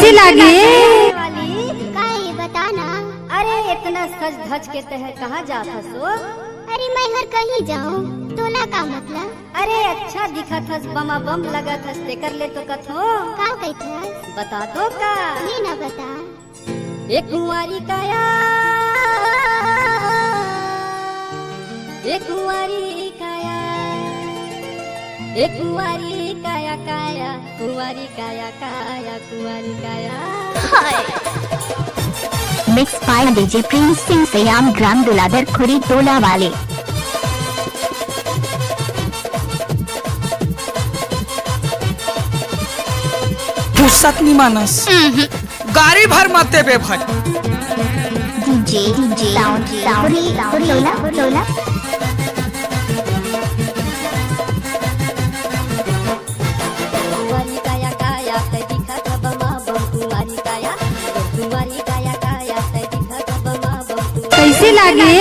कैसे लागे वाली काहे बताना। अरे इतना सज धज के तह कहाँ जाता सो? अरे मैं हर कहीं जाऊँ तोला का मतलब? अरे अच्छा दिखा थस बमा बम लगा थस ते कर ले तो कथो का कहता बता दो का ये ना बता। एक कुंवारी काया एक कुंवारी काया एक कुंवारी काया काया कुंवारी काया काया कुंवारी काया। Mix by DJ Prince Singh Sayam ग्राम दुलाधर खुरी टोला वाले। फुर्सत नहीं मानस गाड़ी भर माते बे भाई। डीजे डीजे खुरी टोला टोला कुंवारी काया काया ते दिखा था बमा बम कुंवारी काया कुंवारी काया काया ते दिखा था बमा बम कैसे लागे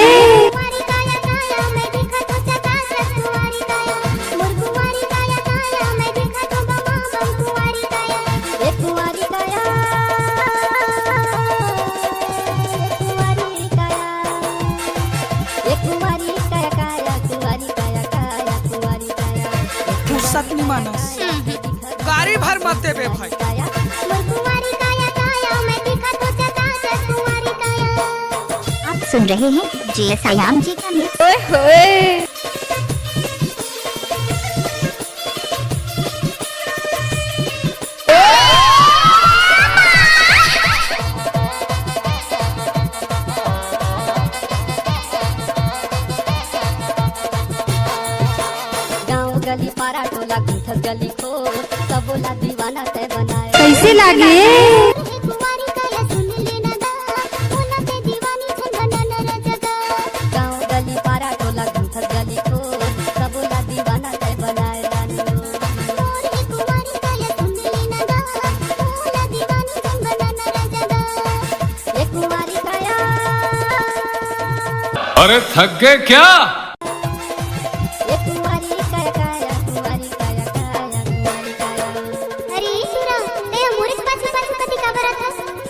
कुंवारी काया काया मैं देखा तो चकाचक कुंवारी काया। मोर कुंवारी काया काया मैं देखा तो बमा बम कुंवारी काया। एक कुंवारी काया एक कुंवारी काया काया कुंवारी काया काया कुंवारी काया। फुर्सत नहीं मानस गाड़ी भर माते बे भाई। मोर कुंवारी काया काया मैं देखा तो चकाचक कुंवारी काया। आप सुन रहे हैं जे सयाम जी का मिक्स। ओए होए गाँव गली पारा टोला गुंथर गली खो सबोला दीवाना ते बनाए। कैसे लागे कुंवारी काया सुन लेना दा ओला पे दीवानी संगन न जगा। गाँव गली पारा टोला गुंथर गली खो सबोला दीवाना ते बनाए रानी। मोर ही कुंवारी काया सुन लेना दा ओला दीवानी संगन न जगा। एक कुंवारी काया अरे थक गए क्या? एक कुंवारी काया काया कुंवारी काया काया कुंवारी काया। अरे ईश्वरा ते मोरिस पाछू पाछू कति का बरा था।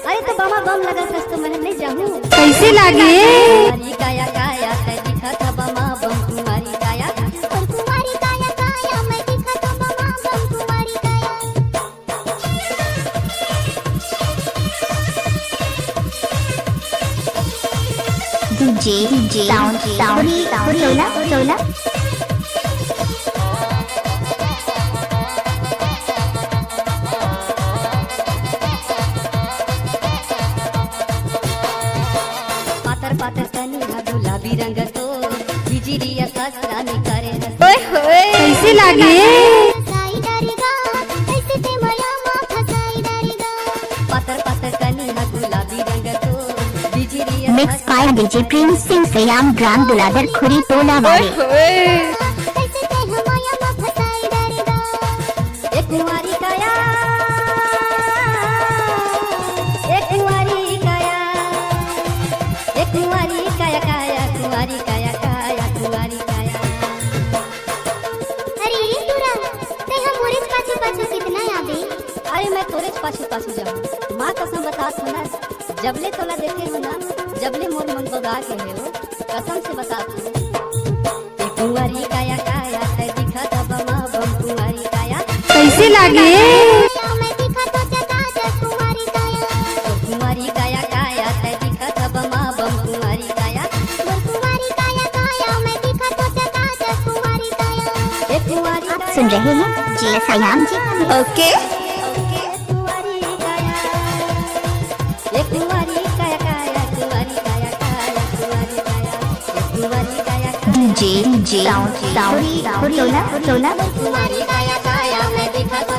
अरे तो बमा बम लगा थस तो मैं नहीं जाऊँ। कैसे लागे कुंवारी काया काया ते दिखा था बमा बम कुंवारी काया। और कुंवारी काया काया मैं देखा तो बमा बम कुंवारी काया। डीजे डीजे खुरी टोला टोला पातर पातर तनी हा गुलाबी रंग तो बिजरिया सासरानी करे रस। ओए होए कैसे लागे फसाई डारेगा ऐसे ते माया मां फसाई डारेगा। पातर पातर तनी हा गुलाबी रंग तो बिजरिया mix by DJ Prince Singh Sayam ग्राम दुलाधर खुरी टोला वाले। ऐसे ते माया मां फसाई डारेगा। एक कुंवारी काया एक कुंवारी काया एक कुंवारी काया काया कुंवारी काया काया कुंवारी काया। अरे ईश्वरा ते मोरिस पाछू पाछू कितना आबे। अरे मैं तोरे पाछू पाछू जाऊँ माँ कसम बता सुना जबले तोला देखे हो ना जबले मोर मन बगा के है वो कसम से बता तू। एक कुंवारी काया काया ते दिखा था बमा बम कुंवारी काया। कैसे लागे मैं देखा तो चकाचक कुंवारी काया। कुंवारी काया काया ते दिखा था बमा बम कुंवारी काया। मोर कुंवारी काया काया मैं देखा तो चकाचक कुंवारी काया। एक कुंवारी आप सुन रहे हैं जे सयाम जी का मिक्स। ओके कुंवारी काया एक कुंवारी काया काया कुंवारी काया काया कुंवारी काया। एक कुंवारी काया डीजे डीजे खुरी टोला टोला कुंवारी काया काया मैं देखा था